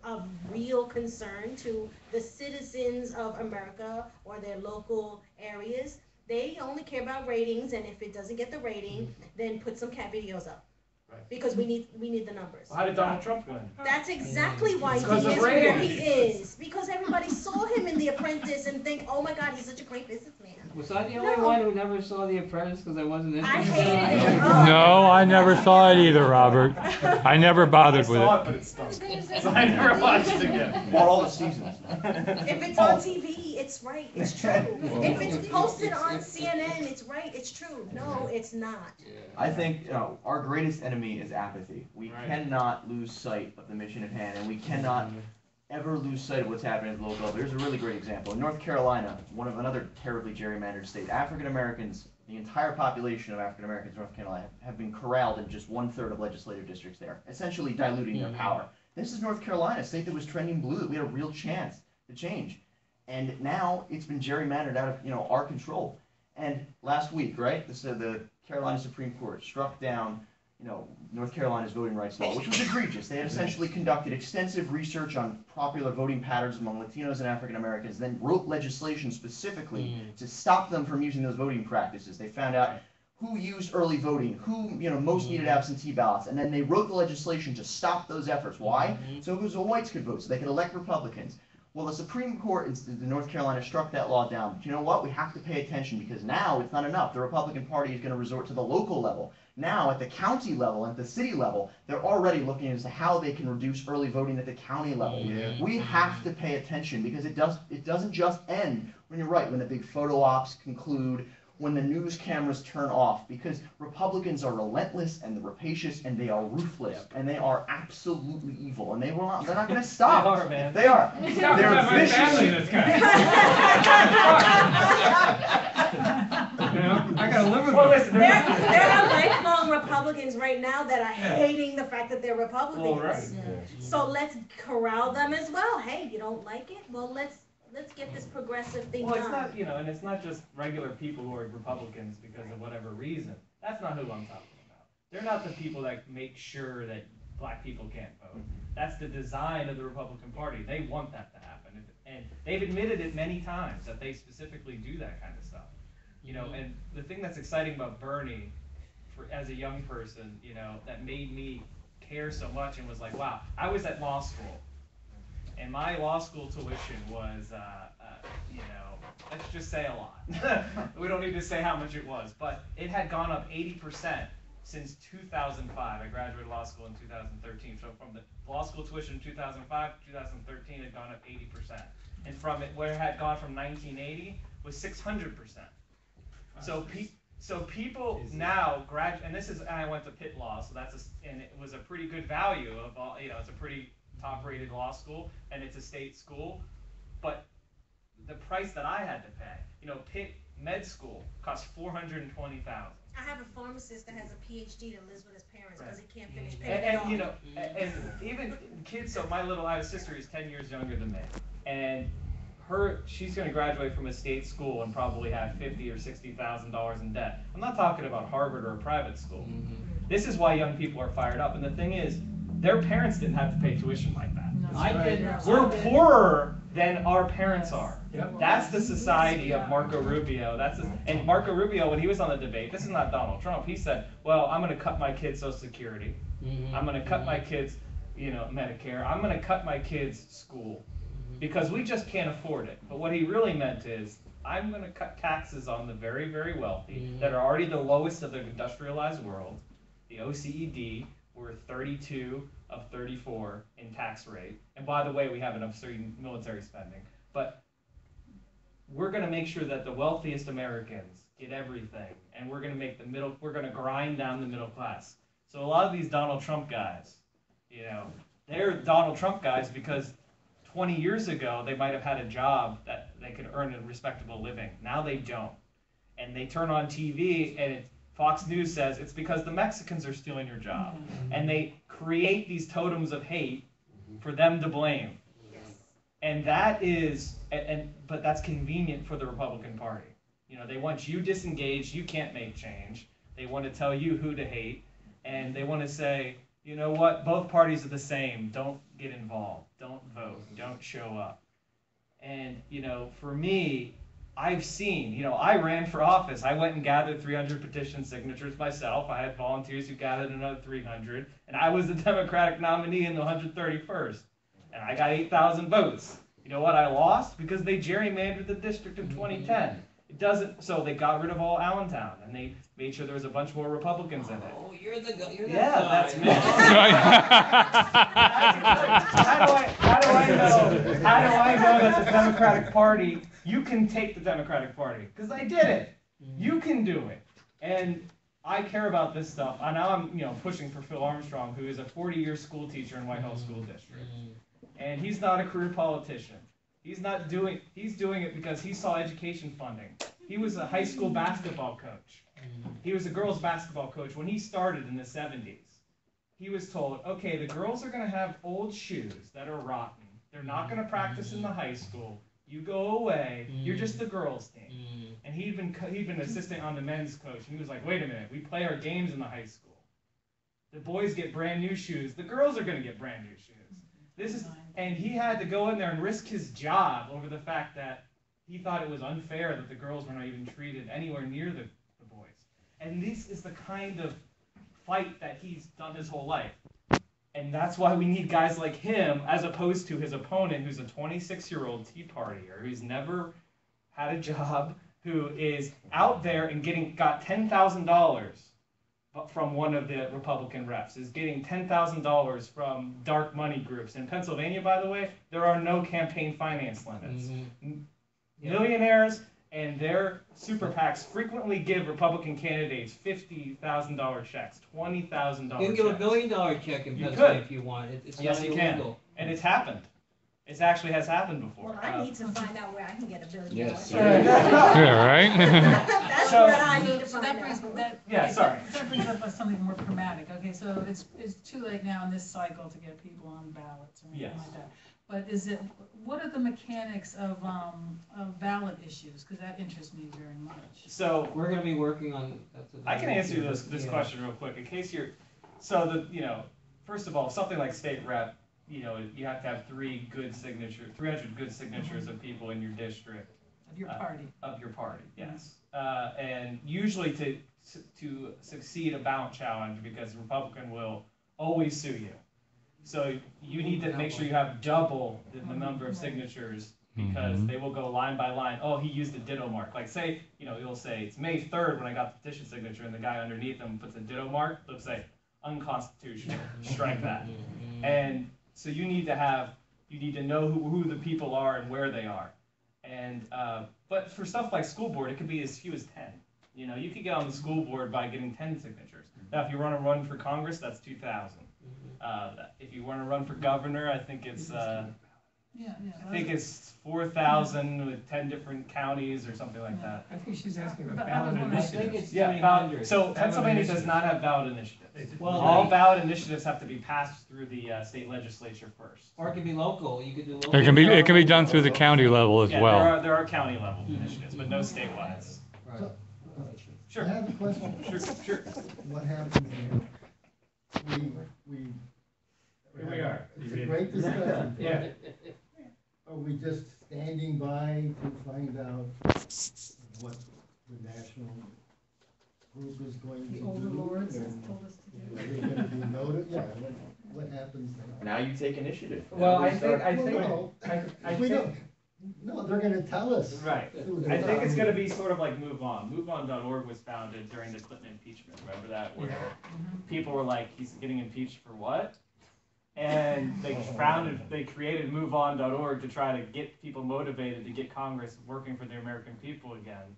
Speaker 9: of real concern to the citizens of America or their local areas. They only care about ratings, and if it doesn't get the rating, then put some cat videos up.
Speaker 7: Right.
Speaker 9: Because we need the numbers.
Speaker 7: How did Donald Trump win?
Speaker 9: That's exactly why he
Speaker 7: Because of
Speaker 9: is where
Speaker 7: ratings.
Speaker 9: he is. Because everybody saw him in The Apprentice and think, oh my God, he's such a great businessman.
Speaker 2: Was I the only one who never saw The Apprentice because I wasn't
Speaker 9: I
Speaker 2: interested?
Speaker 9: hated it. Oh.
Speaker 1: No, I never saw it either, Robert. I never bothered with
Speaker 7: saw
Speaker 1: it.
Speaker 7: it, but it stunk. So I never watched it again.
Speaker 10: Bought all the seasons.
Speaker 9: If it's on TV, it's right, it's true. If it's posted on CNN, it's right, it's true. No, it's not.
Speaker 10: I think, you know, our greatest enemy is apathy. We
Speaker 7: Right.
Speaker 10: cannot lose sight of the mission at hand, and we cannot ever lose sight of what's happening at the local level. Here's a really great example. In North Carolina, another terribly gerrymandered state, African Americans, the entire population of African Americans in North Carolina have been corralled in just 1/3 of legislative districts there, essentially diluting their power. This is North Carolina, a state that was trending blue, that we had a real chance to change. And now it's been gerrymandered out of, you know, our control. And last week, right, the Carolina Supreme Court struck down, you know, North Carolina's voting rights law, which was egregious. They had essentially conducted extensive research on popular voting patterns among Latinos and African Americans, then wrote legislation specifically to stop them from using those voting practices. They found out who used early voting, who, you know, most needed absentee ballots, and then they wrote the legislation to stop those efforts. Why? So it was the whites could vote, so they could elect Republicans. Well, the Supreme Court in North Carolina struck that law down. But you know what? We have to pay attention because now it's not enough. The Republican Party is going to resort to the local level. Now, at the county level, at the city level, they're already looking as to how they can reduce early voting at the county level. We have to pay attention because it doesn't just end when you're right, when the big photo ops conclude, when the news cameras turn off, because Republicans are relentless and they're rapacious and they are ruthless and they are absolutely evil and they're not going to stop.
Speaker 7: They are, man.
Speaker 10: They are.
Speaker 7: They're
Speaker 10: They're vicious.
Speaker 2: I gotta live with
Speaker 7: Well,
Speaker 2: it.
Speaker 7: listen,
Speaker 9: There are lifelong Republicans right now that are hating the fact that they're Republicans.
Speaker 7: Well, right.
Speaker 9: So let's corral them as well. Hey, you don't like it? Well, let's get this progressive thing
Speaker 7: Well,
Speaker 9: done.
Speaker 7: it's not, you know, and it's not just regular people who are Republicans because of whatever reason. That's not who I'm talking about. They're not the people that make sure that black people can't vote. That's the design of the Republican Party. They want that to happen. And they've admitted it many times that they specifically do that kind of stuff. You know, and the thing that's exciting about Bernie, as a young person, you know, that made me care so much and was like, wow, I was at law school. And my law school tuition was, you know, let's just say a lot. We don't need to say how much it was, but it had gone up 80% since 2005. I graduated law school in 2013. So from the law school tuition in 2005 to 2013, it had gone up 80%. And from it, where it had gone from 1980 was 600%. So people now and this is, and I went to Pitt Law, so and it was a pretty good value of all, it's a pretty top-rated law school, and it's a state school, but the price that I had to pay, Pitt Med School cost $420,000.
Speaker 9: I have a pharmacist that has a PhD that lives with his parents because he can't finish
Speaker 7: And,
Speaker 9: paying it
Speaker 7: and
Speaker 9: off.
Speaker 7: and even kids. So I have a sister who's 10 years younger than me, and she's going to graduate from a state school and probably have $50,000 or $60,000 in debt. I'm not talking about Harvard or a private school. This is why young people are fired up. And the thing is, their parents didn't have to pay tuition like that.
Speaker 2: I did.
Speaker 7: We're poorer than our parents are.
Speaker 3: Yep.
Speaker 7: That's the society of Marco Rubio. And Marco Rubio, when he was on the debate, this is not Donald Trump. He said, "Well, I'm going to cut my kids' Social Security. I'm going to cut my kids, Medicare. I'm going to cut my kids' school because we just can't afford it." But what he really meant is, I'm going to cut taxes on the very, very wealthy that are already the lowest of the industrialized world. The OECD, we're 32 of 34 in tax rate. And by the way, we have an absurd military spending. But we're going to make sure that the wealthiest Americans get everything. And we're going to make we're going to grind down the middle class. So a lot of these Donald Trump guys, they're Donald Trump guys because 20 years ago, they might have had a job that they could earn a respectable living. Now they don't. And they turn on TV and Fox News says it's because the Mexicans are stealing your job. And they create these totems of hate for them to blame. And that is, but that's convenient for the Republican Party. They want you disengaged, you can't make change. They want to tell you who to hate. And they want to say, you know what, both parties are the same. Don't get involved. Don't vote. Don't show up. And, for me, I've seen, I ran for office. I went and gathered 300 petition signatures myself. I had volunteers who gathered another 300. And I was the Democratic nominee in the 131st. And I got 8,000 votes. You know what? I lost because they gerrymandered the district of 2010. So they got rid of all Allentown, and they made sure there was a bunch more Republicans in it.
Speaker 2: Oh, you're that guy.
Speaker 7: That's me. How do I know that the Democratic Party, you can take the Democratic Party? Because I did it. You can do it. And I care about this stuff. And now I'm pushing for Phil Armstrong, who is a 40-year school teacher in Whitehall School District. And he's not a career politician. He's doing it because he saw education funding. He was a high school basketball coach. He was a girls basketball coach when he started in the 70s. He was told, okay, the girls are going to have old shoes that are rotten. They're not going to practice in the high school. You go away. You're just the girls team. And he'd been assistant on the men's coach. And he was like, wait a minute, we play our games in the high school. The boys get brand new shoes. The girls are going to get brand new shoes. And he had to go in there and risk his job over the fact that he thought it was unfair that the girls were not even treated anywhere near the boys. And this is the kind of fight that he's done his whole life. And that's why we need guys like him as opposed to his opponent, who's a 26-year-old Tea Partier who's never had a job, who is out there and got $10,000 from one of the Republican reps, is getting $10,000 from dark money groups. In Pennsylvania, by the way, there are no campaign finance limits. Millionaires and their super PACs frequently give Republican candidates $50,000 checks, $20,000 checks.
Speaker 2: You can give $1 million check in Pennsylvania if you want. It's
Speaker 7: yes,
Speaker 2: not
Speaker 7: you
Speaker 2: illegal.
Speaker 7: can. And it's happened. It actually has happened before.
Speaker 9: Well, I need to find out where I can get $1 billion.
Speaker 10: Yes.
Speaker 1: Yeah, right?
Speaker 9: That's
Speaker 7: So-
Speaker 9: what I need to
Speaker 11: So
Speaker 9: find
Speaker 11: that
Speaker 9: out.
Speaker 11: brings, that.
Speaker 7: Yeah,
Speaker 11: okay,
Speaker 7: sorry.
Speaker 11: That brings up something more pragmatic, okay, so it's too late now in this cycle to get people on ballots or anything
Speaker 7: Yes.
Speaker 11: like that. But what are the mechanics of ballot issues, because that interests me very much.
Speaker 7: So
Speaker 2: We're going to be working on.
Speaker 7: I can answer you this question real quick in case you're. First of all, something like state rep, you have to have 300 good signatures of people in your district.
Speaker 11: Of your party.
Speaker 7: Of your party, yes. And usually to succeed a ballot challenge, because the Republican will always sue you. So you need to make sure you have double the number of signatures, because they will go line by line. Oh, he used a ditto mark. Like say, you'll say it's May 3rd when I got the petition signature, and the guy underneath them puts a ditto mark. They'll say unconstitutional, strike that. And so you need to know who the people are and where they are. And but for stuff like school board, it could be as few as 10. You know, you could get on the school board by getting 10 signatures. Now, if you want to run for Congress, that's 2,000. If you want to run for governor, I think it's I think it's 4,000 with 10 different counties or something like that.
Speaker 3: I think she's asking about
Speaker 11: But
Speaker 3: ballot
Speaker 11: I think
Speaker 3: initiatives.
Speaker 2: it's
Speaker 7: Yeah,
Speaker 2: 300.
Speaker 7: so Pennsylvania does not have ballot initiatives.
Speaker 2: Well,
Speaker 7: All
Speaker 2: they-
Speaker 7: ballot initiatives have to be passed through the state legislature first.
Speaker 2: Or it can be local, you could do local.
Speaker 1: It can be done through the county level as
Speaker 7: Yeah,
Speaker 1: well.
Speaker 7: there are county level initiatives, but no statewide.
Speaker 2: Right.
Speaker 5: So,
Speaker 7: Sure.
Speaker 5: I have a question.
Speaker 7: Sure.
Speaker 5: What happens here? We.
Speaker 3: Here we are.
Speaker 5: It's a great discussion.
Speaker 3: Yeah.
Speaker 5: Are we just standing by to find out what the national group is going to
Speaker 11: The
Speaker 5: do?
Speaker 11: overlords have
Speaker 5: and
Speaker 11: told us to do
Speaker 5: Are
Speaker 11: it.
Speaker 5: they gonna be noted? Yeah, what happens then?
Speaker 10: Now you take initiative.
Speaker 7: Well,
Speaker 10: Now we
Speaker 7: I
Speaker 10: start-
Speaker 7: think,
Speaker 5: Well,
Speaker 7: I
Speaker 5: We
Speaker 7: think,
Speaker 5: don't, no, they're gonna tell us.
Speaker 7: right.
Speaker 5: who
Speaker 7: I
Speaker 5: they
Speaker 7: think
Speaker 5: are.
Speaker 7: it's going to be sort of like Move On. MoveOn.org was founded during the Clinton impeachment. Remember that? Where people were like, he's getting impeached for what? And they created MoveOn.org to try to get people motivated to get Congress working for the American people again.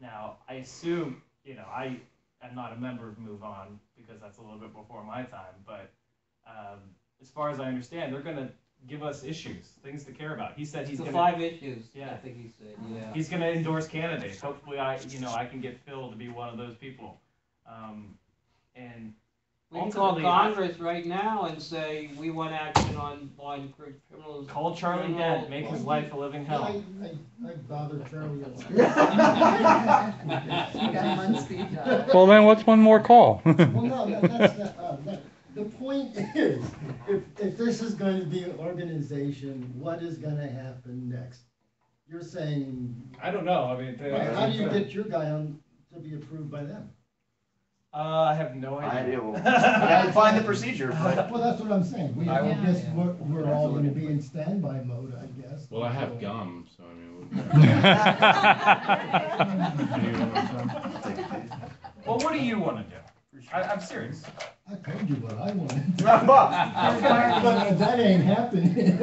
Speaker 7: Now, I assume, you know, I am not a member of Move On because that's a little bit before my time, but as far as I understand, they're going to give us issues, things to care about. He said he's
Speaker 2: The
Speaker 7: going
Speaker 2: 5 issues, I
Speaker 7: Yeah.
Speaker 2: think he said, yeah.
Speaker 7: He's going to endorse candidates. Hopefully, I can get Phil to be one of those people. And
Speaker 2: We can call
Speaker 7: ultimately,
Speaker 2: Congress right now and say, we want action on criminals.
Speaker 7: call Charlie Dent, make his life a living hell.
Speaker 5: I bothered Charlie a lot.
Speaker 11: You got him on speed dial.
Speaker 1: Well, then what's one more call?
Speaker 5: Well, no, that's not, the point is, if this is going to be an organization, what is gonna happen next? You're saying,
Speaker 7: I don't know. I mean,
Speaker 5: how do you get your guy on to be approved by them?
Speaker 7: I have no
Speaker 10: I
Speaker 7: idea.
Speaker 10: do. I find the procedure, but
Speaker 5: Well, that's what I'm saying, I
Speaker 11: will-
Speaker 5: guess we're all gonna be in standby mode, I guess.
Speaker 4: Well, I have
Speaker 5: So-
Speaker 4: gum, so I mean.
Speaker 7: Well, what do you want to do? I'm serious.
Speaker 5: I told you what I wanted. But that ain't happening.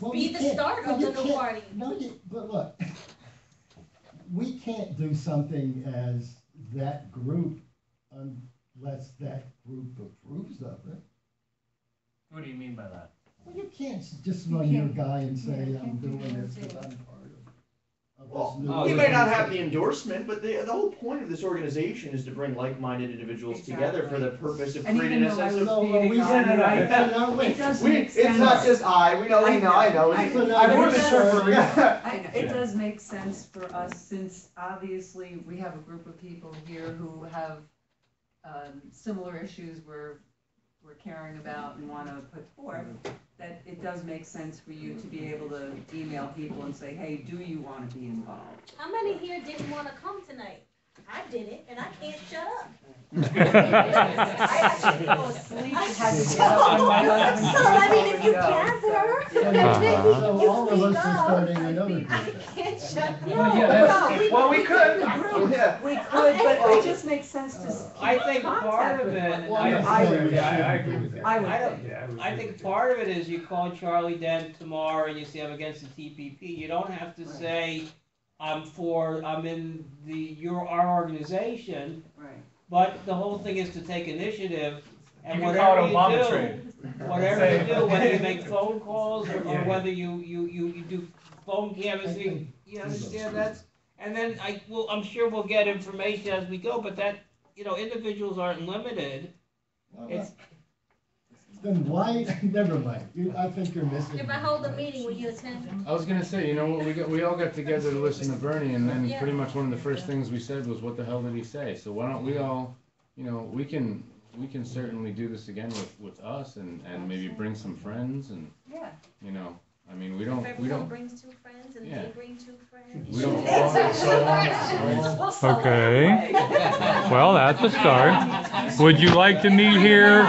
Speaker 5: Well,
Speaker 9: Be
Speaker 5: you
Speaker 9: the
Speaker 5: can't-
Speaker 9: start
Speaker 5: but
Speaker 9: of
Speaker 5: you
Speaker 9: the new
Speaker 5: can't-
Speaker 9: party.
Speaker 5: No, but look, we can't do something as that group unless that group approves of it.
Speaker 7: What do you mean by that?
Speaker 5: Well, you can't just run your
Speaker 11: can't-
Speaker 5: guy and
Speaker 11: yeah,
Speaker 5: say,
Speaker 11: you
Speaker 5: I'm
Speaker 11: can't do
Speaker 5: doing
Speaker 11: that
Speaker 5: this because
Speaker 11: too.
Speaker 5: I'm part of
Speaker 10: well,
Speaker 5: this new.
Speaker 2: Oh,
Speaker 10: he
Speaker 2: yeah.
Speaker 10: may not have the endorsement, but the whole point of this organization is to bring like-minded individuals together for the purpose of
Speaker 6: And
Speaker 10: creating
Speaker 6: even
Speaker 10: a
Speaker 6: though I
Speaker 10: sense
Speaker 6: was
Speaker 10: of.
Speaker 5: So, well, we
Speaker 6: speeding
Speaker 5: said
Speaker 6: on
Speaker 5: it,
Speaker 6: it,
Speaker 5: no, wait.
Speaker 6: it does
Speaker 10: We,
Speaker 6: make
Speaker 10: it's
Speaker 6: sense.
Speaker 10: not just we know,
Speaker 6: I
Speaker 10: we know, I know.
Speaker 6: know.
Speaker 5: So now
Speaker 10: I
Speaker 5: we're
Speaker 10: wasn't
Speaker 5: just-
Speaker 10: sure for
Speaker 6: It does make sense for us, since obviously we have a group of people here who have similar issues we're caring about and want to put forth, that it does make sense for you to be able to email people and say, hey, do you want to be involved?
Speaker 9: How many here didn't wanna come tonight? I didn't, and I can't shut up.
Speaker 6: I actually fell asleep and had to get up when my husband
Speaker 9: So, I mean,
Speaker 6: told
Speaker 9: if
Speaker 6: me
Speaker 9: you
Speaker 6: to go.
Speaker 9: gather,
Speaker 6: So,
Speaker 9: and
Speaker 1: Uh-huh.
Speaker 9: maybe
Speaker 5: So
Speaker 9: you
Speaker 5: all of
Speaker 9: speak
Speaker 5: us are
Speaker 9: up,
Speaker 5: starting another group.
Speaker 9: I can't shut
Speaker 5: No,
Speaker 9: up.
Speaker 7: yeah, that's- well, we could.
Speaker 10: Yeah.
Speaker 6: We could, but it just makes sense to
Speaker 2: I think
Speaker 6: contact
Speaker 2: part of
Speaker 6: with
Speaker 2: it,
Speaker 6: one
Speaker 5: Well,
Speaker 6: another.
Speaker 5: I
Speaker 6: would
Speaker 5: agree.
Speaker 6: think.
Speaker 3: I agree with that.
Speaker 6: I would
Speaker 2: I don't-
Speaker 6: think.
Speaker 3: Yeah, would
Speaker 2: I
Speaker 3: agree
Speaker 2: think
Speaker 3: with
Speaker 2: part of it is you call Charlie Dent tomorrow and you say, I'm against the TPP. You don't have to say, I'm in our organization,
Speaker 6: Right.
Speaker 2: but the whole thing is to take initiative. And
Speaker 7: You can call
Speaker 2: whatever
Speaker 7: it
Speaker 2: you
Speaker 7: Obama
Speaker 2: do,
Speaker 7: trade.
Speaker 2: whatever
Speaker 7: Say-
Speaker 2: you do, whether you make phone calls or
Speaker 3: Yeah.
Speaker 2: whether you do phone canvassing, you understand that's, and then I'm sure we'll get information as we go, but that, individuals aren't limited.
Speaker 5: Well,
Speaker 2: It's,
Speaker 5: Then why, never mind, I think you're missing.
Speaker 9: If I hold a meeting, will you attend?
Speaker 4: I was gonna say, you know what, we all got together to listen to Bernie, and then
Speaker 9: Yeah.
Speaker 4: pretty much one of the first things we said was, what the hell did he say? So why don't we all, we can certainly do this again with us, and maybe bring some friends, and,
Speaker 6: Yeah.
Speaker 4: I mean, we
Speaker 9: If
Speaker 4: don't,
Speaker 9: everyone brings 2 friends and
Speaker 4: Yeah.
Speaker 9: they bring 2 friends.
Speaker 4: we don't all,
Speaker 1: Okay. Well, that's a start. Would you like to meet here